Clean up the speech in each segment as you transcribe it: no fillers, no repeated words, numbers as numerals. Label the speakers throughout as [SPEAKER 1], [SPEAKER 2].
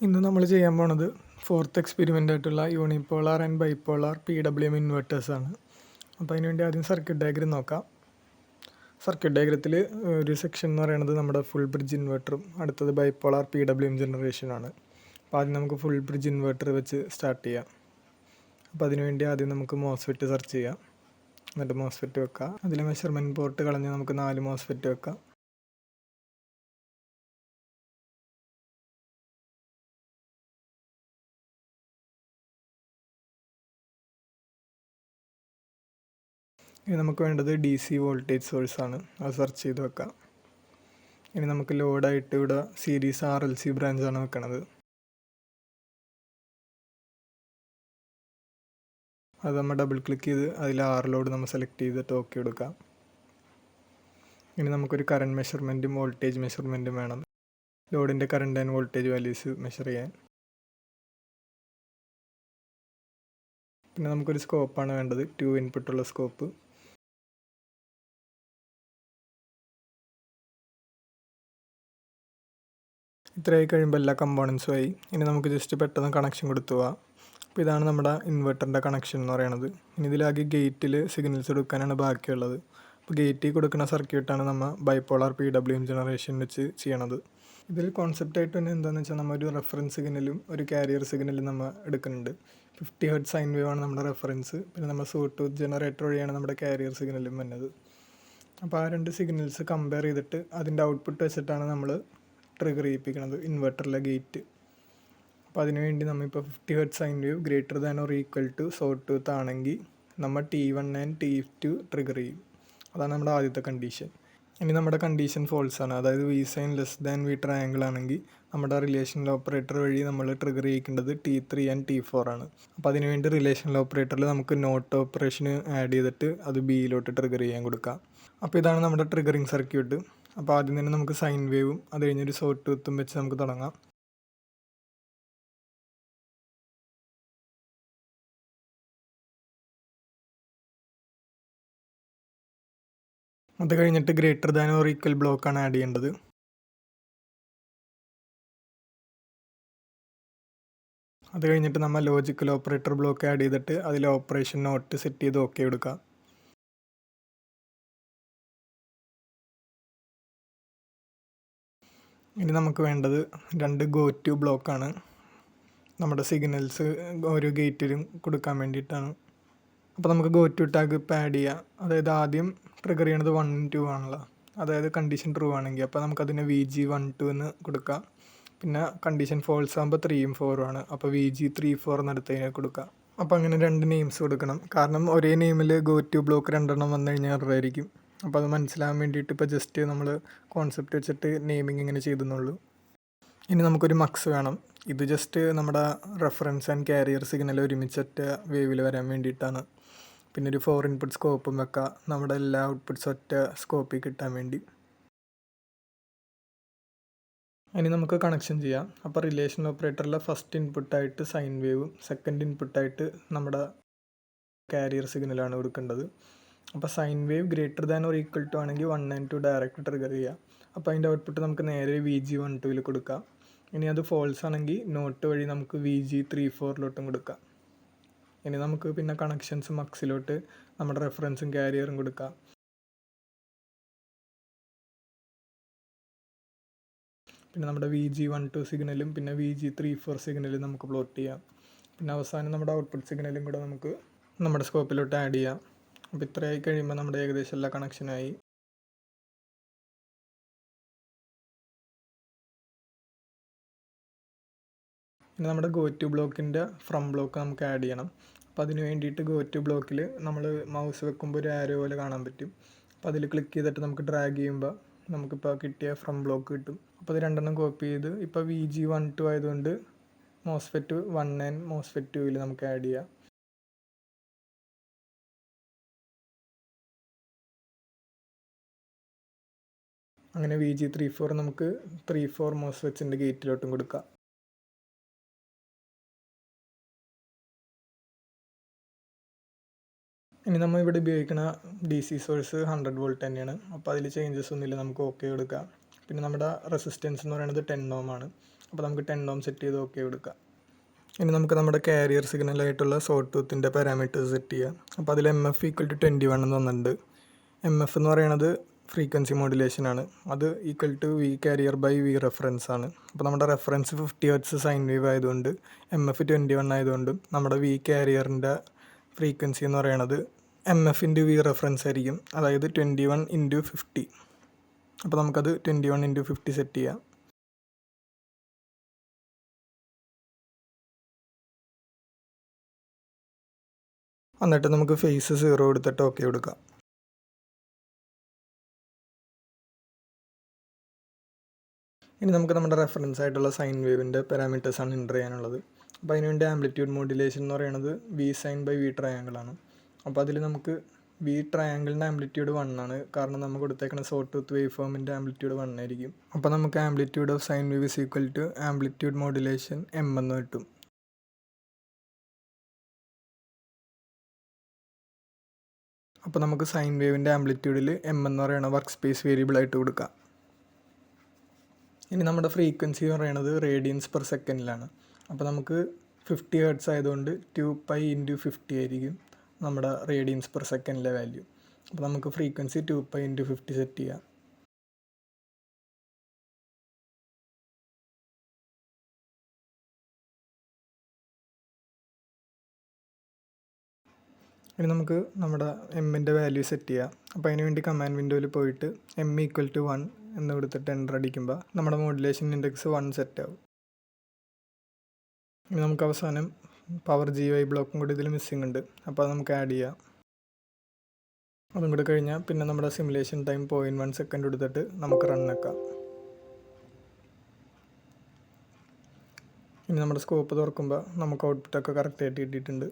[SPEAKER 1] ഇന്ന് നമ്മൾ ചെയ്യാൻ പോണത് ഫോർത്ത് എക്സ്പെരിമെൻ്റ് ആയിട്ടുള്ള യൂണിപോളാർ ആൻഡ് ബൈപോളാർ PWM ഇൻവെർട്ടേഴ്സാണ്. അപ്പോൾ അതിനുവേണ്ടി ആദ്യം സർക്യൂട്ട് ഡയഗ്രം നോക്കാം. സർക്യൂട്ട് ഡയഗ്രത്തിൽ ഒരു സെക്ഷൻ എന്ന് പറയുന്നത് നമ്മുടെ ഫുൾ ബ്രിഡ്ജ് ഇൻവെർട്ടറും അടുത്തത് ബൈപോളാർ PWM ജനറേഷനാണ്. അപ്പോൾ ആദ്യം നമുക്ക് ഫുൾ ബ്രിഡ്ജ് ഇൻവെർട്ടർ വെച്ച് സ്റ്റാർട്ട് ചെയ്യാം. അപ്പോൾ അതിനുവേണ്ടി ആദ്യം നമുക്ക് മോസ്ഫെറ്റ് സെർച്ച് ചെയ്യാം. എന്നിട്ട് മോസ്ഫെറ്റ് വെക്കാം. അതിൽ മെഷർമെൻറ്റ് പോർട്ട് കളഞ്ഞ് നമുക്ക് 4 മോസ്ഫെറ്റ് വെക്കാം. ഇനി നമുക്ക് വേണ്ടത് DC വോൾട്ടേജ് സോഴ്സാണ്. അത് സെർച്ച് ചെയ്ത് വെക്കാം. ഇനി നമുക്ക് ലോഡായിട്ട് ഇവിടെ സീരീസ് RLC ബ്രാഞ്ചാണ് വെക്കണത്. അത് നമ്മൾ ഡബിൾ ക്ലിക്ക് ചെയ്ത് അതിൽ R ലോഡ് നമ്മൾ സെലക്ട് ചെയ്തിട്ട് ഓക്കെ കൊടുക്കാം. ഇനി നമുക്കൊരു കറണ്ട് മെഷർമെൻറ്റും വോൾട്ടേജ് മെഷർമെൻറ്റും വേണം. ലോഡിൻ്റെ current and voltage values measure ചെയ്യാൻ. പിന്നെ നമുക്കൊരു സ്കോപ്പാണ് വേണ്ടത്, 2 ഇൻപുട്ടുള്ള സ്കോപ്പ്. ഇത്രയായി കഴിയുമ്പോൾ എല്ലാ കമ്പോണൻസും ആയി. ഇനി നമുക്ക് ജസ്റ്റ് പെട്ടെന്ന് കണക്ഷൻ കൊടുത്തു പോവാം. അപ്പോൾ ഇതാണ് നമ്മുടെ ഇൻവെർട്ടറിൻ്റെ കണക്ഷൻ എന്ന് പറയുന്നത്. ഇനി ഇതിലാകെ ഗേറ്റിൽ സിഗ്നൽസ് കൊടുക്കാനാണ് ബാക്കിയുള്ളത്. അപ്പോൾ ഗേറ്റിൽ കൊടുക്കുന്ന സർക്യൂട്ടാണ് നമ്മൾ ബൈപോളാർ PWM ജനറേഷൻ വെച്ച് ചെയ്യണത്. ഇതിൽ കോൺസെപ്റ്റായിട്ട് തന്നെ എന്താണെന്ന് വെച്ചാൽ നമ്മൾ ഒരു റെഫറൻസ് സിഗ്നലും ഒരു കാരിയർ സിഗ്നലും നമ്മൾ എടുക്കുന്നുണ്ട്. 50 Hz സൈൻ വേവ് ആണ് നമ്മുടെ റെഫറൻസ്. പിന്നെ നമ്മൾ സൂട്ടൂത്ത് ജനറേറ്റർ വഴിയാണ് നമ്മുടെ കാരിയർ സിഗ്നലും വന്നത്. അപ്പോൾ ആ രണ്ട് സിഗ്നൽസ് കമ്പയർ ചെയ്തിട്ട് അതിൻ്റെ ഔട്ട്പുട്ട് വെച്ചിട്ടാണ് നമ്മൾ ട്രിഗർ ചെയ്യിപ്പിക്കുന്നത് ഇൻവെർട്ടറിലെ ഗേറ്റ്. അപ്പോൾ അതിനുവേണ്ടി നമ്മളിപ്പോൾ 50 Hz sine wave greater than or equal to sawtooth ആണെങ്കിൽ നമ്മൾ T1 ആൻഡ് T2 ട്രിഗർ ചെയ്യും. അതാണ് നമ്മുടെ ആദ്യത്തെ കണ്ടീഷൻ. ഇനി നമ്മുടെ കണ്ടീഷൻ ഫോൾസ് ആണ്. അതായത് V sine less than V triangle ആണെങ്കിൽ നമ്മുടെ റിലേഷണൽ ഓപ്പറേറ്റർ വഴി നമ്മൾ ട്രിഗർ ചെയ്യിക്കേണ്ടത് T3 ആൻഡ് T4 ആണ്. അപ്പോൾ അതിനുവേണ്ടി റിലേഷണൽ ഓപ്പറേറ്ററിൽ നമുക്ക് നോട്ട് ഓപ്പറേഷന് ആഡ് ചെയ്തിട്ട് അത് ബിയിലോട്ട് ട്രിഗർ ചെയ്യാൻ കൊടുക്കാം. അപ്പോൾ ഇതാണ് നമ്മുടെ ട്രിഗറിങ് സർക്യൂട്ട്. അപ്പോൾ ആദ്യം തന്നെ നമുക്ക് സൈൻ വേവും അത് കഴിഞ്ഞൊരു സോട്ട് ടൂത്തും വെച്ച് നമുക്ക് തുടങ്ങാം. അത് കഴിഞ്ഞിട്ട് ഗ്രേറ്റർ ദാൻ ഓർ ഈക്വൽ ബ്ലോക്കാണ് ആഡ് ചെയ്യേണ്ടത്. അത് കഴിഞ്ഞിട്ട് നമ്മൾ ലോജിക്കൽ ഓപ്പറേറ്റർ ബ്ലോക്ക് ആഡ് ചെയ്തിട്ട് അതിൽ ഓപ്പറേഷൻ നോട്ട് സെറ്റ് ചെയ്ത് ഓക്കെ എടുക്കാം. ഇനി നമുക്ക് വേണ്ടത് 2 ഗോ ടു ബ്ലോക്കാണ്. നമ്മുടെ സിഗ്നൽസ് ഓരോ ഗേറ്റിലും കൊടുക്കാൻ വേണ്ടിയിട്ടാണ്. അപ്പോൾ നമുക്ക് ഗോ ടു ടാഗ് ഇപ്പോൾ ആഡ് ചെയ്യാം. അതായത് ആദ്യം ട്രിഗർ ചെയ്യണത് 1 2 ആണല്ലോ. അതായത് കണ്ടീഷൻ ട്രൂ ആണെങ്കിൽ അപ്പോൾ നമുക്കതിനെ VG12 എന്ന് കൊടുക്കാം. പിന്നെ കണ്ടീഷൻ ഫോൾസ് ആകുമ്പോൾ 3 4 ആണ്. അപ്പോൾ VG34 എന്നെടുത്തതിനെ കൊടുക്കാം. അപ്പോൾ അങ്ങനെ 2 നെയിംസ് കൊടുക്കണം. കാരണം ഒരേ നെയിമിൽ ഗോ ടു ബ്ലോക്ക് 2 വന്നു കഴിഞ്ഞാൽ എററായിരിക്കും. അപ്പോൾ അത് മനസ്സിലാകാൻ വേണ്ടിയിട്ട് ഇപ്പോൾ ജസ്റ്റ് നമ്മൾ കോൺസെപ്റ്റ് വെച്ചിട്ട് നെയിമിങ് ഇങ്ങനെ ചെയ്തെന്നുള്ളൂ. ഇനി നമുക്കൊരു മക്സ് വേണം. ഇത് ജസ്റ്റ് നമ്മുടെ റെഫറൻസ് ആൻഡ് കാരിയർ സിഗ്നൽ ഒരുമിച്ചൊറ്റ വേവിൽ വരാൻ വേണ്ടിയിട്ടാണ്. പിന്നെ ഒരു 4 ഇൻപുട്ട് സ്കോപ്പും വെക്കാം, നമ്മുടെ എല്ലാ ഔട്ട്പുട്ട്സ് ഒറ്റ സ്കോപ്പിൽ കിട്ടാൻ വേണ്ടി. ഇനി നമുക്ക് കണക്ഷൻ ചെയ്യാം. അപ്പോൾ റിലേഷൻ ഓപ്പറേറ്ററിലെ ഫസ്റ്റ് ഇൻപുട്ടായിട്ട് സൈൻ വേവും സെക്കൻഡ് ഇൻപുട്ടായിട്ട് നമ്മുടെ കാരിയർ സിഗ്നലാണ് കൊടുക്കേണ്ടത്. അപ്പോൾ sine wave greater than or equal to ആണെങ്കിൽ 1 and 2 ഡയറക്റ്റ് ട്രിഗർ ചെയ്യുക. അപ്പോൾ അതിൻ്റെ ഔട്ട്പുട്ട് നമുക്ക് നേരെ VG12 കൊടുക്കാം. ഇനി അത് ഫോൾസ് ആണെങ്കിൽ നോട്ട് വഴി നമുക്ക് VG34 കൊടുക്കാം. ഇനി നമുക്ക് പിന്നെ കണക്ഷൻസ് മക്സിലോട്ട് നമ്മുടെ റെഫറൻസും കാരിയറും കൊടുക്കാം. പിന്നെ നമ്മുടെ VG12 സിഗ്നലും പിന്നെ VG34 സിഗ്നലും നമുക്ക് പ്ലോട്ട് ചെയ്യാം. പിന്നെ അവസാനം നമ്മുടെ ഔട്ട്പുട്ട് സിഗ്നലും കൂടെ നമുക്ക് നമ്മുടെ സ്കോപ്പിലോട്ട് ആഡ് ചെയ്യാം. അപ്പോൾ ഇത്രയായി കഴിയുമ്പോൾ നമ്മുടെ ഏകദേശം എല്ലാ കണക്ഷനായി. ഇനി നമ്മുടെ ഗോ ടു ബ്ലോക്കിൻ്റെ ഫ്രം ബ്ലോക്ക് നമുക്ക് ആഡ് ചെയ്യണം. അപ്പോൾ അതിന് വേണ്ടിയിട്ട് ഗോ ടു ബ്ലോക്കിൽ നമ്മൾ മൗസ് വെക്കുമ്പോൾ ഒരു ആരോ പോലെ കാണാൻ പറ്റും. അപ്പോൾ അതിൽ ക്ലിക്ക് ചെയ്തിട്ട് നമുക്ക് ഡ്രാഗ് ചെയ്യുമ്പോൾ നമുക്കിപ്പോൾ കിട്ടിയ ഫ്രം ബ്ലോക്ക് കിട്ടും. അപ്പോൾ ഇത് 2 കോപ്പി ചെയ്ത് ഇപ്പോൾ VG12 ആയതുകൊണ്ട് മോസ്ഫെറ്റ് 1 ആൻഡ് മോസ്ഫെറ്റ് 2 നമുക്ക് ആഡ് ചെയ്യാം. അങ്ങനെ VG34 നമുക്ക് 3 4 മോസ്ഫെറ്റ്സിൻ്റെ ഗേറ്റിലോട്ടും കൊടുക്കാം. ഇനി നമ്മൾ ഇവിടെ ഉപയോഗിക്കുന്ന DC സോഴ്സ് 100 വോൾട്ട് തന്നെയാണ്. അപ്പോൾ അതിൽ ചേഞ്ചസ് ഒന്നുമില്ല, നമുക്ക് ഓക്കെ കൊടുക്കാം. പിന്നെ നമ്മുടെ റെസിസ്റ്റൻസ് എന്ന് പറയുന്നത് 10 ohm ആണ്. അപ്പോൾ നമുക്ക് 10 ഓം സെറ്റ് ചെയ്ത് ഓക്കെ കൊടുക്കാം. ഇനി നമുക്ക് നമ്മുടെ കാരിയർ സിഗ്നലായിട്ടുള്ള സോട്ട് ടൂത്തിൻ്റെ പാരാമീറ്റേഴ്സ് സെറ്റ് ചെയ്യാം. അപ്പോൾ അതിൽ MF = 21 എന്ന് തന്നിട്ടുണ്ട്. MF എന്ന് പറയുന്നത് ഫ്രീക്വൻസി മോഡുലേഷൻ ആണ്. അത് = V carrier by V reference ആണ്. അപ്പോൾ നമ്മുടെ റെഫറൻസ് 50 Hz സൈൻ വേവ് ആയതുകൊണ്ട് MF 21 ആയതുകൊണ്ടും നമ്മുടെ V കാരിയറിൻ്റെ ഫ്രീക്വൻസി എന്ന് പറയുന്നത് MF × V റെഫറൻസ് ആയിരിക്കും, അതായത് 21 × 50. അപ്പോൾ നമുക്കത് 21 × 50 സെറ്റ് ചെയ്യാം. എന്നിട്ട് നമുക്ക് ഫേസ് 0 എടുത്തിട്ട് ഓക്കെ കൊടുക്കാം. ഇനി നമുക്ക് നമ്മുടെ റെഫറൻസ് ആയിട്ടുള്ള സൈൻ വേവിൻ്റെ പാരാമീറ്റേഴ്സാണ് എൻ്റർ ചെയ്യാനുള്ളത്. അപ്പോൾ അതിനുവേണ്ടി ആംപ്ലിറ്റ്യൂഡ് മോഡുലേഷൻ എന്ന് പറയുന്നത് V sine by V triangle ആണ്. അപ്പോൾ അതിൽ നമുക്ക് V ട്രയാങ്കിളിൻ്റെ ആംപ്ലിറ്റ്യൂഡ് 1 ആണ്, കാരണം നമ്മൾ കൊടുത്തേക്കുന്ന സോട്ട് ടൂത്ത് വേവ് ഫോമിൻ്റെ ആംപ്ലിറ്റ്യൂഡ് 1 ആയിരിക്കും. അപ്പോൾ നമുക്ക് amplitude of sine wave = amplitude modulation M എന്ന് കിട്ടും. അപ്പോൾ നമുക്ക് സൈൻ വേവിൻ്റെ ആംപ്ലിറ്റ്യൂഡിൽ M എന്ന് പറയുന്ന വർക്ക് സ്പേസ് വേരിയബിൾ ആയിട്ട് കൊടുക്കാം. ഇനി നമ്മുടെ ഫ്രീക്വൻസി എന്ന് പറയുന്നത് റേഡിയൻസ് പെർ സെക്കൻഡിലാണ്. അപ്പോൾ നമുക്ക് 50 Hz ആയതുകൊണ്ട് 2π × 50 ആയിരിക്കും നമ്മുടെ റേഡിയൻസ് പെർ സെക്കൻഡിലെ വാല്യൂ. അപ്പോൾ നമുക്ക് ഫ്രീക്വൻസി 2π × 50 സെറ്റ് ചെയ്യാം. ഇനി നമുക്ക് നമ്മുടെ എമ്മിൻ്റെ വാല്യൂ സെറ്റ് ചെയ്യാം. അപ്പോൾ അതിന് വേണ്ടി കമാൻഡ് വിൻഡോയിൽ പോയിട്ട് M = 1 എന്ന് കൊടുത്തിട്ട് എൻ്റർ അടിക്കുമ്പോൾ നമ്മുടെ മോഡുലേഷൻ ഇൻഡെക്സ് 1 സെറ്റ് ആവും. ഇനി നമുക്ക് അവസാനം പവർ GY ബ്ലോക്കും കൂടി ഇതിൽ മിസ്സിംഗ് ഉണ്ട്, അപ്പോൾ അത് നമുക്ക് ആഡ് ചെയ്യാം. അതും കൂടി കഴിഞ്ഞാൽ പിന്നെ നമ്മുടെ സിമുലേഷൻ ടൈം 0.1 സെക്കൻഡ് എടുത്തിട്ട് നമുക്ക് റൺ ആക്കാം. ഇനി നമ്മുടെ സ്കോപ്പ് തുറക്കുമ്പോൾ നമുക്ക് ഔട്ട്പുട്ടൊക്കെ കറക്റ്റായിട്ട് കിട്ടിയിട്ടുണ്ട്.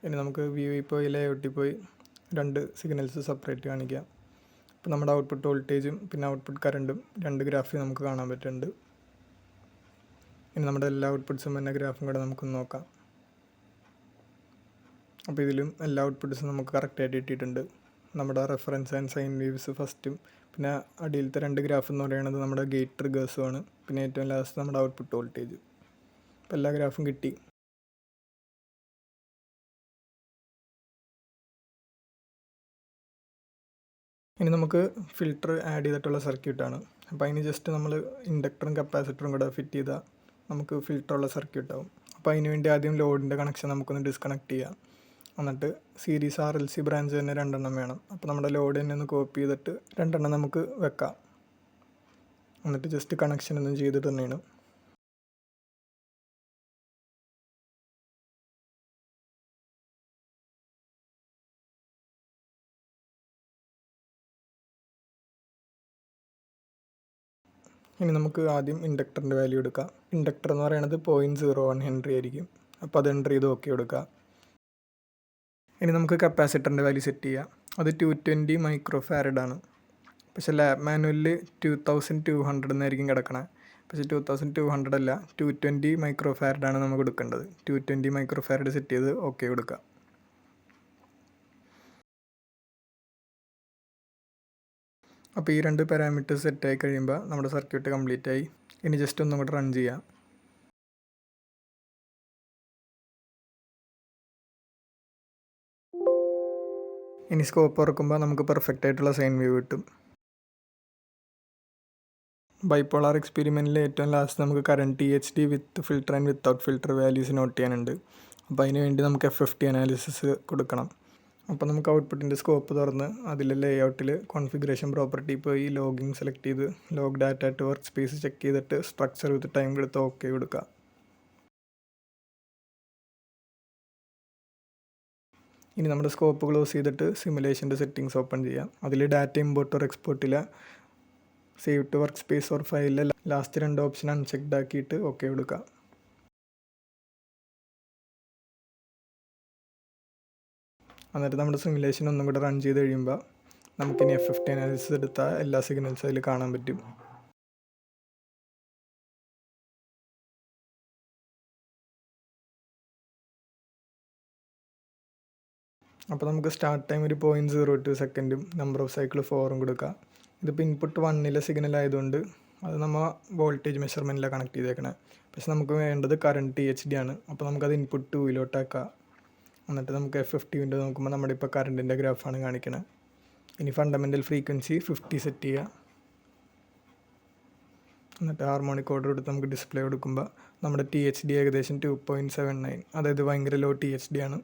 [SPEAKER 1] ഇനി നമുക്ക് വ്യൂവിൽ പോയി ലേഔട്ടിൽ പോയി 2 സിഗ്നൽസ് സെപ്പറേറ്റ് കാണിക്കാം. അപ്പോൾ നമ്മുടെ ഔട്ട്പുട്ട് വോൾട്ടേജും പിന്നെ ഔട്ട്പുട്ട് കറണ്ടും 2 ഗ്രാഫിൽ നമുക്ക് കാണാൻ പറ്റുന്നുണ്ട്. ഇനി നമ്മുടെ എല്ലാ ഔട്ട്പുട്ട്സും എന്ന ഗ്രാഫും കൂടെ നമുക്കൊന്ന് നോക്കാം. അപ്പോൾ ഇതിലും എല്ലാ ഔട്ട്പുട്ട്സും നമുക്ക് കറക്റ്റായിട്ട് കിട്ടിയിട്ടുണ്ട്. നമ്മുടെ റെഫറൻസ് ആൻഡ് സൈൻ വേവ്സ് ഫസ്റ്റും പിന്നെ അടിയിലത്തെ 2 ഗ്രാഫ് എന്ന് പറയുന്നത് നമ്മുടെ ഗേറ്റ് ട്രിഗേഴ്സുമാണ്, പിന്നെ ഏറ്റവും ലാസ്റ്റ് നമ്മുടെ ഔട്ട്പുട്ട് വോൾട്ടേജ്. അപ്പോൾ എല്ലാ ഗ്രാഫും കിട്ടി. ഇനി നമുക്ക് ഫിൽറ്റർ ആഡ് ചെയ്തിട്ടുള്ള സർക്യൂട്ടാണ്. അപ്പോൾ അതിന് ജസ്റ്റ് നമ്മൾ ഇൻഡക്ടറും കപ്പാസിറ്ററും കൂടെ ഫിറ്റ് ചെയ്താൽ നമുക്ക് ഫിൽറ്ററുള്ള സർക്യൂട്ട് ആവും. അപ്പോൾ അതിന് വേണ്ടി ആദ്യം ലോഡിൻ്റെ കണക്ഷൻ നമുക്കൊന്ന് ഡിസ്കണക്ട് ചെയ്യാം. എന്നിട്ട് സീരീസ് RLC ബ്രാഞ്ച് തന്നെ 2 വേണം. അപ്പോൾ നമ്മുടെ ലോഡ് തന്നെ ഒന്ന് കോപ്പി ചെയ്തിട്ട് 2 നമുക്ക് വെക്കാം. എന്നിട്ട് ജസ്റ്റ് കണക്ഷൻ ഒന്നും ചെയ്തിട്ട് തന്നെയാണ്. ഇനി നമുക്ക് ആദ്യം ഇൻഡക്ടറിൻ്റെ വാല്യൂ എടുക്കാം. ഇൻഡക്ടർ എന്ന് പറയുന്നത് 0.01 ഹെൻറി ആയിരിക്കും. അപ്പോൾ അത് എൻ്റർ ചെയ്ത് ഓക്കെ കൊടുക്കുക. ഇനി നമുക്ക് കപ്പാസിറ്ററിൻ്റെ വാല്യൂ സെറ്റ് ചെയ്യാം. അത് 220 മൈക്രോ ഫാരഡ് ആണ്. പക്ഷേ ലാബ് മാനുവലിൽ 2200 എന്നായിരിക്കും കിടക്കണത്. പക്ഷേ 2200 അല്ല, 220 മൈക്രോ ഫാരഡാണ് നമുക്ക് കൊടുക്കേണ്ടത്. 220 മൈക്രോ ഫാരഡ് സെറ്റ് ചെയ്ത് ഓക്കെ കൊടുക്കുക. അപ്പോൾ ഈ 2 പാരാമീറ്റേഴ്സ് സെറ്റായി കഴിയുമ്പോൾ നമ്മുടെ സർക്യൂട്ട് കംപ്ലീറ്റ് ആയി. ഇനി ജസ്റ്റ് ഒന്നും കൂടെ റൺ ചെയ്യാം. ഇനി സ്കോപ്പ് തുറക്കുമ്പോൾ നമുക്ക് പെർഫെക്റ്റ് ആയിട്ടുള്ള സൈൻ വേവ് കിട്ടും. ബൈപോളാർ എക്സ്പെരിമെൻറ്റിൽ ഏറ്റവും ലാസ്റ്റ് നമുക്ക് current THD with filter and without filter values note ചെയ്യാനുണ്ട്. അപ്പോൾ അതിന് വേണ്ടി നമുക്ക് FFT അനാലിസിസ് കൊടുക്കണം. അപ്പോൾ നമുക്ക് ഔട്ട്പുട്ടിൻ്റെ സ്കോപ്പ് തുറന്ന് അതിൽ ലേഔട്ടിൽ കോൺഫിഗറേഷൻ പ്രോപ്പർട്ടി പോയി ലോഗിങ് സെലക്ട് ചെയ്ത് log data to workspace check ചെയ്തിട്ട് സ്ട്രക്ചർ വിത്ത് ടൈം എടുത്ത് ഓക്കെ കൊടുക്കുക. ഇനി നമ്മുടെ സ്കോപ്പ് ക്ലോസ് ചെയ്തിട്ട് സിമുലേഷൻ്റെ സെറ്റിങ്സ് ഓപ്പൺ ചെയ്യാം. അതിൽ ഡാറ്റ ഇമ്പോർട്ട് ഓർ എക്സ്പോർട്ടിൽ save to workspace or ഫയലിൽ ലാസ്റ്റ് 2 ഓപ്ഷൻ അൺചെക്ഡ് ആക്കിയിട്ട് ഓക്കെ കൊടുക്കുക. എന്നിട്ട് നമ്മുടെ സിമുലേഷൻ ഒന്നും കൂടെ റൺ ചെയ്ത് കഴിയുമ്പോൾ നമുക്കിനി FFT അനാലിസിസ് എടുത്താൽ എല്ലാ സിഗ്നൽസും അതിൽ കാണാൻ പറ്റും. അപ്പോൾ നമുക്ക് സ്റ്റാർട്ട് ടൈം ഒരു 0.02 സെക്കൻഡും നമ്പർ ഓഫ് സൈക്കിൾ 4 കൊടുക്കുക. ഇതിപ്പോൾ ഇൻപുട്ട് 1 സിഗ്നൽ ആയതുകൊണ്ട് അത് നമ്മൾ വോൾട്ടേജ് മെഷർമെൻറ്റിലാണ് കണക്ട് ചെയ്തേക്കണേ. പക്ഷെ നമുക്ക് വേണ്ടത് കറണ്ട് THD ആണ്. അപ്പോൾ നമുക്കത് ഇൻപുട്ട് 2-ലോട്ടാക്കാം. എന്നിട്ട് നമുക്ക് F50 വിൻഡോ നോക്കുമ്പോൾ നമ്മുടെ ഇപ്പോൾ കറണ്ടിൻ്റെ ഗ്രാഫാണ് കാണിക്കണത്. ഇനി ഫണ്ടമെൻ്റൽ ഫ്രീക്വൻസി 50 സെറ്റ് ചെയ്യുക. എന്നിട്ട് ഹാർമോണിക് ഓർഡർ എടുത്ത് നമുക്ക് ഡിസ്പ്ലേ കൊടുക്കുമ്പോൾ നമ്മുടെ THD ഏകദേശം 2.79, അതായത് ഭയങ്കര ലോ THD ആണ്.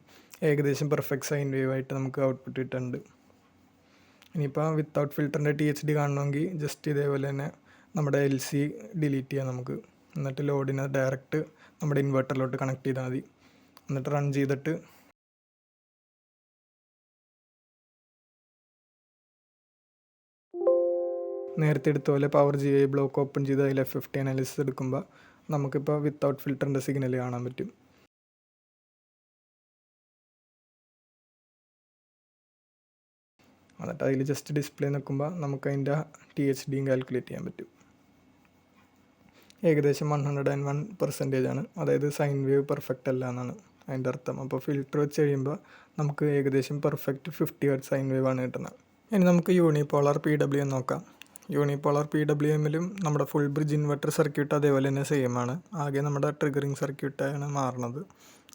[SPEAKER 1] ഏകദേശം പെർഫെക്റ്റ് സൈൻ വേവ് ആയിട്ട് നമുക്ക് ഔട്ട്പുട്ട് കിട്ടുന്നുണ്ട്. ഇനിയിപ്പോൾ വിത്തൗട്ട് ഫിൽറ്ററിൻ്റെ THD കാണണമെങ്കിൽ ജസ്റ്റ് ഇതേപോലെ തന്നെ നമ്മുടെ LC ഡിലീറ്റ് ചെയ്യാം നമുക്ക്. എന്നിട്ട് ലോഡിനെ ഡയറക്റ്റ് നമ്മുടെ ഇൻവെർട്ടറിലോട്ട് കണക്ട് ചെയ്താൽ മതി. എന്നിട്ട് റൺ ചെയ്തിട്ട് നേരത്തെ എടുത്ത പോലെ പവർ GI ബ്ലോക്ക് ഓപ്പൺ ചെയ്ത് അതിൽ F50 അനാലിസിസ് എടുക്കുമ്പോൾ നമുക്കിപ്പോൾ വിത്തൗട്ട് ഫിൽറ്ററിൻ്റെ സിഗ്നൽ കാണാൻ പറ്റും. എന്നിട്ട് അതിൽ ജസ്റ്റ് ഡിസ്പ്ലേ നിൽക്കുമ്പോൾ നമുക്ക് അതിൻ്റെ THDയും കാൽക്കുലേറ്റ് ചെയ്യാൻ പറ്റും. ഏകദേശം 101% ആണ്, അതായത് സൈൻ വേവ് പെർഫെക്റ്റ് അല്ല എന്നാണ് അതിൻ്റെ അർത്ഥം. അപ്പോൾ ഫിൽറ്റർ വെച്ച് കഴിയുമ്പോൾ നമുക്ക് ഏകദേശം പെർഫെക്റ്റ് 50 ഹെർട്സ് സൈൻ വേവ് ആണ് കിട്ടുന്നത്. ഇനി നമുക്ക് യൂണിപോളാർ PWM നോക്കാം. യൂണിപോളാർ PWMലും നമ്മുടെ ഫുൾ ബ്രിഡ്ജ് ഇൻവെർട്ടർ സർക്യൂട്ട് അതേപോലെ തന്നെ സെയിം ആണ്. ആകെ നമ്മുടെ ട്രിഗറിങ് സർക്യൂട്ടാണ് മാറുന്നത്.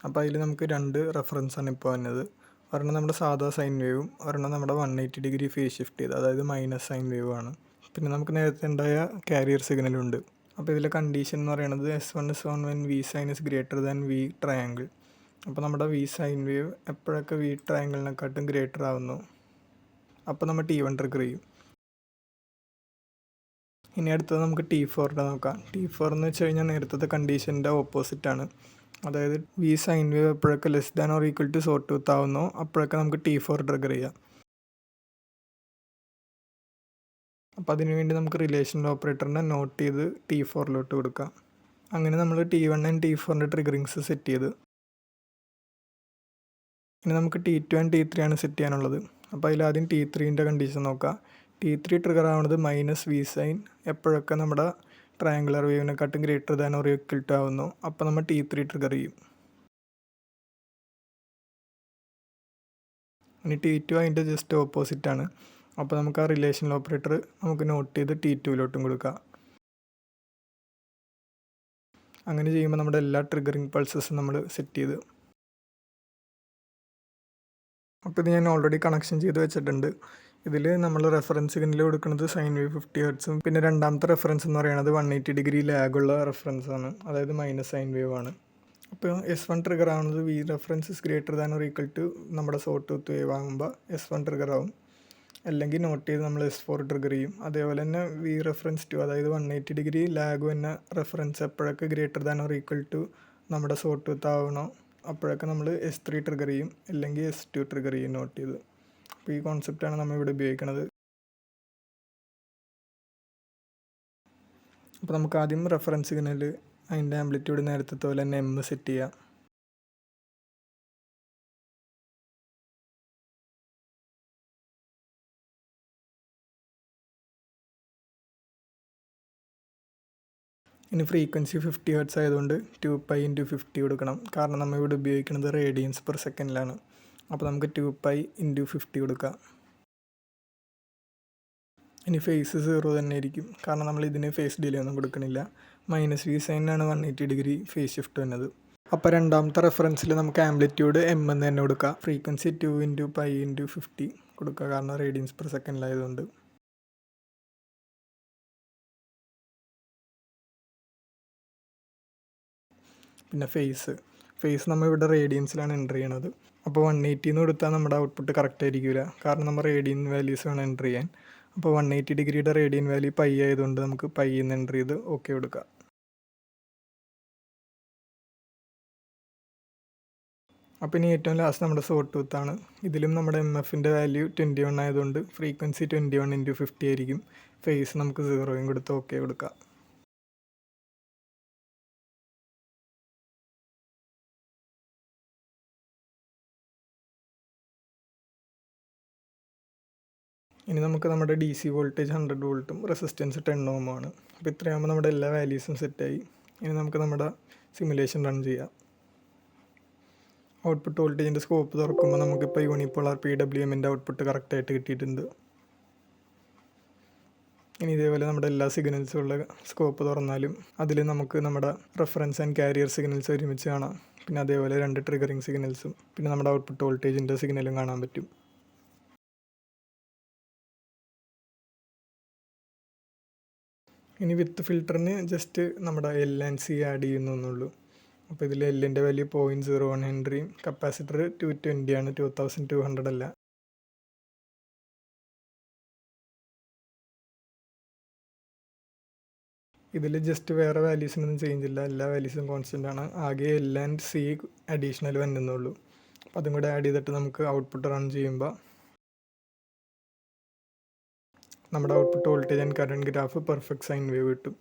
[SPEAKER 1] അപ്പോൾ അതിൽ നമുക്ക് 2 റെഫറൻസാണ് ഇപ്പോൾ വന്നത്. ഒരെണ്ണം നമ്മുടെ സാധാ സൈൻ വേവും ഒരെണ്ണം നമ്മുടെ 180 ഡിഗ്രി ഫേസ് ഷിഫ്റ്റ് ചെയ്ത്, അതായത് മൈനസ് സൈൻ വേവ് ആണ്. പിന്നെ നമുക്ക് നേരത്തെ ഉണ്ടായ കാരിയർ സിഗ്നലും ഉണ്ട്. അപ്പോൾ ഇതിലെ കണ്ടീഷൻ എന്ന് പറയുന്നത് S1 is on when V sin is greater than V triangle. അപ്പോൾ നമ്മുടെ V സൈൻ വേവ് എപ്പോഴൊക്കെ V ട്രയാങ്കിളിനെക്കാട്ടും ഗ്രേറ്റർ ആവുന്നു അപ്പോൾ നമ്മൾ T1 ട്രിഗർ ചെയ്യും. ഇനി അടുത്തത് നമുക്ക് T4 നോക്കാം. T4 എന്ന് വെച്ച് കഴിഞ്ഞാൽ നേരത്തെ കണ്ടീഷൻ്റെ ഓപ്പോസിറ്റാണ്. അതായത് V സൈൻ വേവ് എപ്പോഴൊക്കെ less than or equal to sawtooth ആവുന്നോ അപ്പോഴൊക്കെ നമുക്ക് T4 ട്രിഗർ ചെയ്യാം. അപ്പോൾ അതിനുവേണ്ടി നമുക്ക് റിലേഷൻ ഓപ്പറേറ്ററിനെ നോട്ട് ചെയ്ത് T4 കൊടുക്കാം. അങ്ങനെ നമ്മൾ T1 ആൻഡ് T4 ട്രിഗറിങ്സ് സെറ്റ് ചെയ്ത് ഇനി നമുക്ക് T2 ആൻഡ് T3 ആണ് സെറ്റ് ചെയ്യാനുള്ളത്. അപ്പോൾ അതിലാദ്യം T3ൻ്റെ കണ്ടീഷൻ നോക്കാം. T3 ട്രിഗർ ആവുന്നത് മൈനസ് V സൈൻ എപ്പോഴൊക്കെ നമ്മുടെ ട്രയാങ്കുലർ വേവിനെക്കാട്ടും greater than or equal to ആവുന്നു അപ്പോൾ നമ്മൾ T3 ട്രിഗർ ചെയ്യും. ഇനി T2 അതിൻ്റെ ജസ്റ്റ് ഓപ്പോസിറ്റാണ്. അപ്പോൾ നമുക്ക് ആ റിലേഷൻ ഓപ്പറേറ്റർ നമുക്ക് നോട്ട് ചെയ്ത് T2 കൊടുക്കാം. അങ്ങനെ ചെയ്യുമ്പോൾ നമ്മുടെ എല്ലാ ട്രിഗറിങ് പൾസസും നമ്മൾ സെറ്റ് ചെയ്ത്. അപ്പോൾ ഇത് ഞാൻ ഓൾറെഡി കണക്ഷൻ ചെയ്ത് വെച്ചിട്ടുണ്ട്. ഇതിൽ നമ്മൾ റെഫറൻസ് സിഗ്നൽ കൊടുക്കുന്നത് സൈൻ വേവ് 50 ഹെർട്സും പിന്നെ രണ്ടാമത്തെ റെഫറൻസ് എന്ന് പറയുന്നത് 180 ഡിഗ്രി ലാഗുള്ള റെഫറൻസ് ആണ്, അതായത് മൈനസ് സൈൻ വേവ് ആണ്. അപ്പോൾ S1 ട്രിഗർ ആവുന്നത് V reference is greater than or equal to നമ്മുടെ സോ ടൂത്ത് വേവ് ആകുമ്പോൾ S1 ട്രിഗർ ആവും. അല്ലെങ്കിൽ നോട്ട് ചെയ്ത് നമ്മൾ S4 ട്രിഗർ ചെയ്യും. അതേപോലെ തന്നെ V റെഫറൻസ് ടു, അതായത് 180 ഡിഗ്രി ലാഗ് എന്ന റെഫറൻസ് എപ്പോഴൊക്കെ greater than or equal to നമ്മുടെ സോ ടൂത്ത് ആവണോ അപ്പോഴൊക്കെ നമ്മൾ S3 ട്രിഗർ ചെയ്യും, അല്ലെങ്കിൽ S2 ട്രിഗർ ചെയ്യും നോട്ട് ചെയ്ത്. അപ്പോൾ ഈ കോൺസെപ്റ്റാണ് നമ്മൾ ഇവിടെ ഉപയോഗിക്കുന്നത്. അപ്പോൾ നമുക്ക് ആദ്യം റെഫറൻസ് സിഗ്നൽ അതിൻ്റെ ആംപ്ലിറ്റ്യൂഡ് നേരത്തെ പോലെ തന്നെ M സെറ്റ് ചെയ്യാം. ഇനി ഫ്രീക്വൻസി 50 ഹെർട്സ് ആയതുകൊണ്ട് 2π × 50 കൊടുക്കണം. കാരണം നമ്മൾ ഇവിടെ ഉപയോഗിക്കുന്നത് റേഡിയൻസ് പെർ സെക്കൻഡിലാണ്. അപ്പോൾ നമുക്ക് 2π × 50 കൊടുക്കാം. ഇനി ഫേസ് 0 തന്നെ ആയിരിക്കും, കാരണം നമ്മൾ ഇതിന് ഫേസ് ഡിലേ ഒന്നും കൊടുക്കണില്ല. മൈനസ് V സൈനാണ് 180 ഡിഗ്രി ഫേസ് ഷിഫ്റ്റ് വന്നത്. അപ്പോൾ രണ്ടാമത്തെ റെഫറൻസിൽ നമുക്ക് ആംപ്ലിറ്റ്യൂഡ് M എന്ന് തന്നെ കൊടുക്കാം. ഫ്രീക്വൻസി 2 × π × 50 കൊടുക്കുക, കാരണം റേഡിയൻസ് പെർ സെക്കൻഡിലായതുകൊണ്ട്. പിന്നെ ഫേസ് നമ്മൾ ഇവിടെ റേഡിയൻസിലാണ് എൻ്റർ ചെയ്യണത്. അപ്പോൾ 180 എന്ന് കൊടുത്താൽ നമ്മുടെ ഔട്ട്പുട്ട് കറക്റ്റ് ആയിരിക്കില്ല, കാരണം നമ്മൾ റേഡിയൻ വാല്യൂസ് വേണം എൻ്റർ ചെയ്യാൻ. അപ്പോൾ 180 ഡിഗ്രിയുടെ റേഡിയൻ വാല്യൂ π ആയതുകൊണ്ട് നമുക്ക് π എന്ന് എൻ്റർ ചെയ്ത് ഓക്കെ കൊടുക്കാം. അപ്പോൾ ഇനി ഏറ്റവും ലാസ്റ്റ് നമ്മുടെ സോ ടൂത്താണ്. ഇതിലും നമ്മുടെ MFൻ്റെ വാല്യൂ 21 ആയതുകൊണ്ട് ഫ്രീക്വൻസി 21 × 50 ആയിരിക്കും. ഫേസ് നമുക്ക് 0 കൊടുത്ത് ഓക്കെ കൊടുക്കാം. ഇനി നമുക്ക് നമ്മുടെ DC വോൾട്ടേജ് 100 വോൾട്ടും റെസിസ്റ്റൻസ് 10 Ω ആണ്. അപ്പോൾ ഇത്രയാകുമ്പോൾ നമ്മുടെ എല്ലാ വാല്യൂസും സെറ്റായി. ഇനി നമുക്ക് നമ്മുടെ സിമുലേഷൻ റൺ ചെയ്യാം. ഔട്ട്പുട്ട് വോൾട്ടേജിൻ്റെ സ്കോപ്പ് തുറക്കുമ്പോൾ നമുക്കിപ്പോൾ യൂണിപോളാർ PWMൻ്റെ ഔട്ട്പുട്ട് കറക്റ്റായിട്ട് കിട്ടിയിട്ടുണ്ട്. ഇനി ഇതേപോലെ നമ്മുടെ എല്ലാ സിഗ്നൽസും ഉള്ള സ്കോപ്പ് തുറന്നാലും അതിൽ നമുക്ക് നമ്മുടെ റെഫറൻസ് ആൻഡ് കാരിയർ സിഗ്നൽസ് ഒരുമിച്ച് കാണാം. പിന്നെ അതേപോലെ 2 ട്രിഗറിങ് സിഗ്നൽസും പിന്നെ നമ്മുടെ ഔട്ട്പുട്ട് വോൾട്ടേജിൻ്റെ സിഗ്നലും കാണാൻ പറ്റും. ഇനി വിത്ത് ഫിൽറ്ററിന് ജസ്റ്റ് നമ്മുടെ എൽ ആൻഡ് സി ആഡ് ചെയ്യുന്നു എന്നുള്ളൂ. അപ്പോൾ ഇതിൽ എല്ലിൻ്റെ വാല്യൂ 0.01 ഹെൻറിയും കപ്പാസിറ്റർ 220 ആണ്, 2200 അല്ല. ഇതിൽ ജസ്റ്റ് വേറെ വാല്യൂസിനൊന്നും ചേഞ്ച് ഇല്ല, എല്ലാ വാല്യൂസും കോൺസ്റ്റൻ്റ് ആണ്. ആകെ എൽ ആൻഡ് സി അഡീഷണൽ വന്നുള്ളൂ. അപ്പോൾ അതും കൂടെ ആഡ് ചെയ്തിട്ട് നമുക്ക് ഔട്ട്പുട്ട് റൺ ചെയ്യുമ്പോൾ നമ്മുടെ output voltage and current graph perfect sign wave കിട്ടും.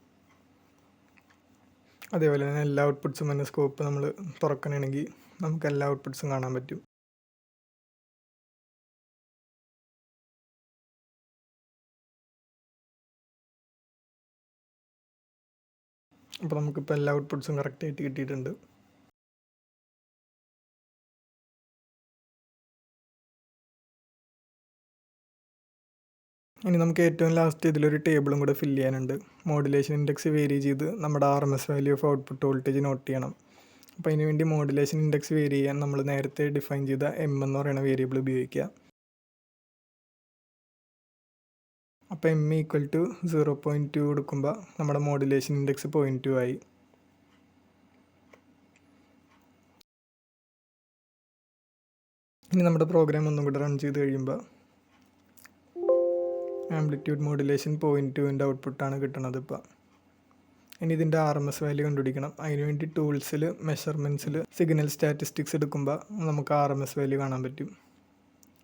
[SPEAKER 1] അതേപോലെ തന്നെ എല്ലാ ഔട്ട്പുട്ട്സും തന്നെ സ്കോപ്പ് നമ്മൾ തുറക്കണമെങ്കിൽ നമുക്ക് എല്ലാ ഔട്ട്പുട്ട്സും കാണാൻ പറ്റും. അപ്പോൾ നമുക്കിപ്പോൾ എല്ലാ ഔട്ട്പുട്ട്സും കറക്റ്റായിട്ട് കിട്ടിയിട്ടുണ്ട്. ഇനി നമുക്ക് ഏറ്റവും ലാസ്റ്റ് ഇതിലൊരു ടേബിളും കൂടെ ഫില്ല് ചെയ്യാനുണ്ട്. മോഡുലേഷൻ ഇൻഡെക്സ് വേരി ചെയ്ത് നമ്മുടെ RMS value of output voltage note ചെയ്യണം. അപ്പോൾ അതിന് വേണ്ടി മോഡുലേഷൻ ഇൻഡെക്സ് വേരി ചെയ്യാൻ നമ്മൾ നേരത്തെ ഡിഫൈൻ ചെയ്ത M എന്ന് പറയുന്ന വേരിയബിൾ ഉപയോഗിക്കുക. അപ്പോൾ M = 0.2 കൊടുക്കുമ്പോൾ നമ്മുടെ മോഡുലേഷൻ ഇൻഡെക്സ് 0.2 ആയി. ഇനി നമ്മുടെ പ്രോഗ്രാം ഒന്നും കൂടെ റൺ ചെയ്ത് കഴിയുമ്പോൾ ആംപ്ലിറ്റ്യൂഡ് മോഡുലേഷൻ 0.2ൻ്റെ ഔട്ട്പുട്ടാണ് കിട്ടുന്നത്. ഇപ്പോൾ ഇനി ഇതിൻ്റെ RMS വാല്യൂ കണ്ടുപിടിക്കണം. അതിനുവേണ്ടി ടൂൾസിൽ മെഷർമെൻറ്റ്സിൽ സിഗ്നൽ സ്റ്റാറ്റിസ്റ്റിക്സ് എടുക്കുമ്പോൾ നമുക്ക് RMS വാല്യൂ കാണാൻ പറ്റും.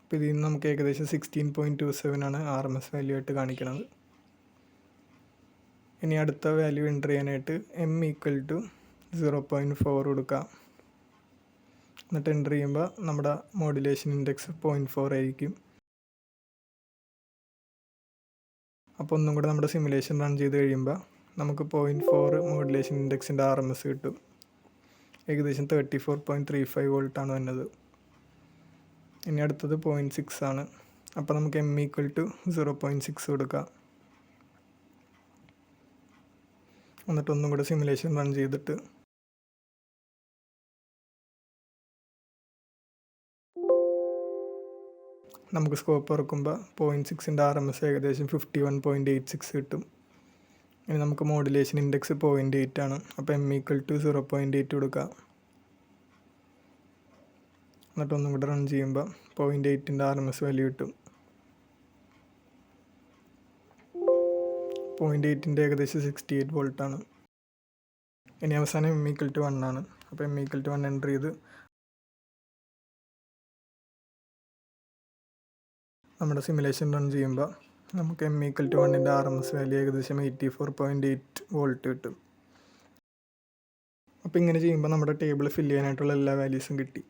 [SPEAKER 1] അപ്പോൾ ഇതിൽ നിന്ന് നമുക്ക് ഏകദേശം 16.27 ആണ് RMS വാല്യൂ ആയിട്ട് കാണിക്കുന്നത്. ഇനി അടുത്ത വാല്യൂ എൻ്റർ ചെയ്യാനായിട്ട് M = 0.4 കൊടുക്കാം. എന്നിട്ട് എൻ്റർ ചെയ്യുമ്പോൾ നമ്മുടെ മോഡുലേഷൻ ഇൻഡെക്സ് 0.4 ആയിരിക്കും. അപ്പോൾ ഒന്നും കൂടെ നമ്മുടെ സിമുലേഷൻ റൺ ചെയ്ത് കഴിയുമ്പോൾ നമുക്ക് 0.4 മോഡുലേഷൻ ഇൻഡെക്സിൻ്റെ RMS കിട്ടും. ഏകദേശം 34.35 വോൾട്ടാണ് വന്നത്. ഇനി അടുത്തത് 0.6 ആണ്. അപ്പോൾ നമുക്ക് M = 0.6 കൊടുക്കാം. എന്നിട്ട് ഒന്നും കൂടെ സിമുലേഷൻ റൺ ചെയ്തിട്ട് നമുക്ക് സ്കോപ്പ് തുറക്കുമ്പോൾ 0.6ൻ്റെ RMS ഏകദേശം 51.86 കിട്ടും. ഇനി നമുക്ക് മോഡുലേഷൻ ഇൻഡെക്സ് 0.8 ആണ്. അപ്പോൾ M = 0.8 കൊടുക്കുക. എന്നിട്ട് ഒന്നും കൂടെ റൺ ചെയ്യുമ്പോൾ 0.8ൻ്റെ RMS വാല്യൂ കിട്ടും. 0.8ൻ്റെ ഏകദേശം 68 വോൾട്ടാണ്. ഇനി അവസാനം M = 1 ആണ്. അപ്പോൾ M = 1 എൻ്റർ ചെയ്ത് നമ്മുടെ സിമുലേഷൻ റൺ ചെയ്യുമ്പോൾ നമുക്ക് M = 1ൻ്റെ RMS വാല്യൂ ഏകദേശം 84.8 വോൾട്ട് കിട്ടും. അപ്പോൾ ഇങ്ങനെ ചെയ്യുമ്പോൾ നമ്മുടെ ടേബിൾ ഫില്ല് ചെയ്യാനായിട്ടുള്ള എല്ലാ വാല്യൂസും കിട്ടി.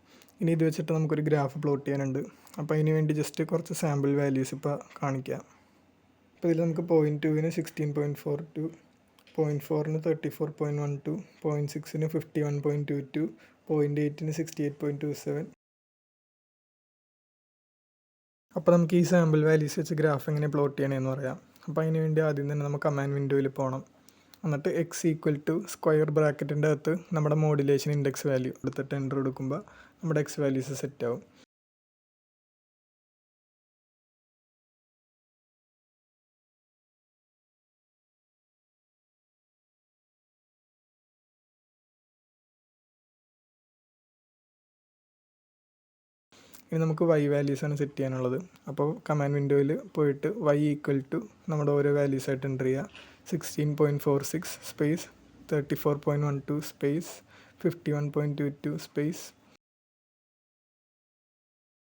[SPEAKER 1] ഇനി ഇത് വെച്ചിട്ട് നമുക്കൊരു ഗ്രാഫ് പ്ലോട്ട് ചെയ്യാനുണ്ട്. അപ്പോൾ അതിന് വേണ്ടി ജസ്റ്റ് കുറച്ച് സാമ്പിൾ വാല്യൂസ് ഇപ്പോൾ കാണിക്കാം. അപ്പോൾ ഇതിൽ നമുക്ക് 0.2ന് 16.42, 0.4ന് 34.12, 0.6ന് 51.22, 0.8ന് 68.27. അപ്പോൾ നമുക്ക് ഈ സാമ്പിൾ വാല്യൂസ് വെച്ച് ഗ്രാഫ് എങ്ങനെ പ്ലോട്ട് ചെയ്യണമെന്ന് പറയാം. അപ്പോൾ അതിന് വേണ്ടി ആദ്യം തന്നെ നമുക്ക് കമാൻഡ് വിൻഡോയിൽ പോകണം. എന്നിട്ട് X = സ്ക്വയർ ബ്രാക്കറ്റിൻ്റെ അകത്ത് നമ്മുടെ മോഡുലേഷൻ ഇൻഡെക്സ് വാല്യൂ എടുത്തിട്ട് എൻ്റർ കൊടുക്കുമ്പോൾ നമ്മുടെ X വാല്യൂസ് സെറ്റ് ആവും. ഇനി നമുക്ക് Y വാല്യൂസാണ് സെറ്റ് ചെയ്യാനുള്ളത്. അപ്പോൾ കമാൻഡ് വിൻഡോയിൽ പോയിട്ട് Y = നമ്മുടെ ഓരോ വാല്യൂസായിട്ട് എൻ്റർ ചെയ്യുക. 16.46 സ്പേസ് 34.12 സ്പേസ് 51.22 സ്പേസ്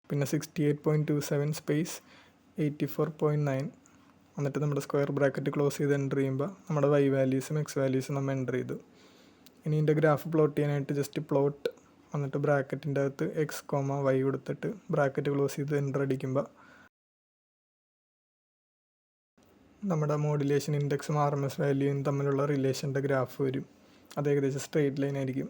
[SPEAKER 1] പിന്നെ 68.27 സ്പേസ് 84.9. എന്നിട്ട് നമ്മുടെ സ്ക്വയർ ബ്രാക്കറ്റ് ക്ലോസ് ചെയ്ത് എൻ്റർ ചെയ്യുമ്പോൾ നമ്മുടെ Y വാല്യൂസും X വാല്യൂസും നമ്മൾ എൻ്റർ ചെയ്തു. ഇനി ഇതിൻ്റെ ഗ്രാഫ് പ്ലോട്ട് ചെയ്യാനായിട്ട് ജസ്റ്റ് പ്ലോട്ട് എന്നിട്ട് ബ്രാക്കറ്റിൻ്റെ അകത്ത് X, Y കൊടുത്തിട്ട് ബ്രാക്കറ്റ് ക്ലോസ് ചെയ്ത് എൻ്റർ അടിക്കുമ്പോൾ നമ്മുടെ മോഡുലേഷൻ ഇൻഡെക്സും RMS വാല്യൂയും തമ്മിലുള്ള റിലേഷൻ്റെ ഗ്രാഫ് വരും. അത് ഏകദേശം സ്ട്രെയിറ്റ് ലൈൻ ആയിരിക്കും.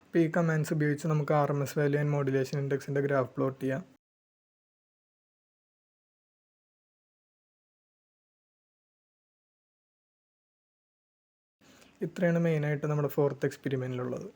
[SPEAKER 1] അപ്പോൾ ഈ കമാൻഡ്സ് ഉപയോഗിച്ച് നമുക്ക് RMS വാല്യൂ ആൻഡ് മോഡുലേഷൻ ഇൻഡെക്സിൻ്റെ ഗ്രാഫ് പ്ലോട്ട് ചെയ്യാം. ഇത്രയാണ് മെയിനായിട്ട് നമ്മുടെ ഫോർത്ത് എക്സ്പെരിമെൻറ്റിലുള്ളത്.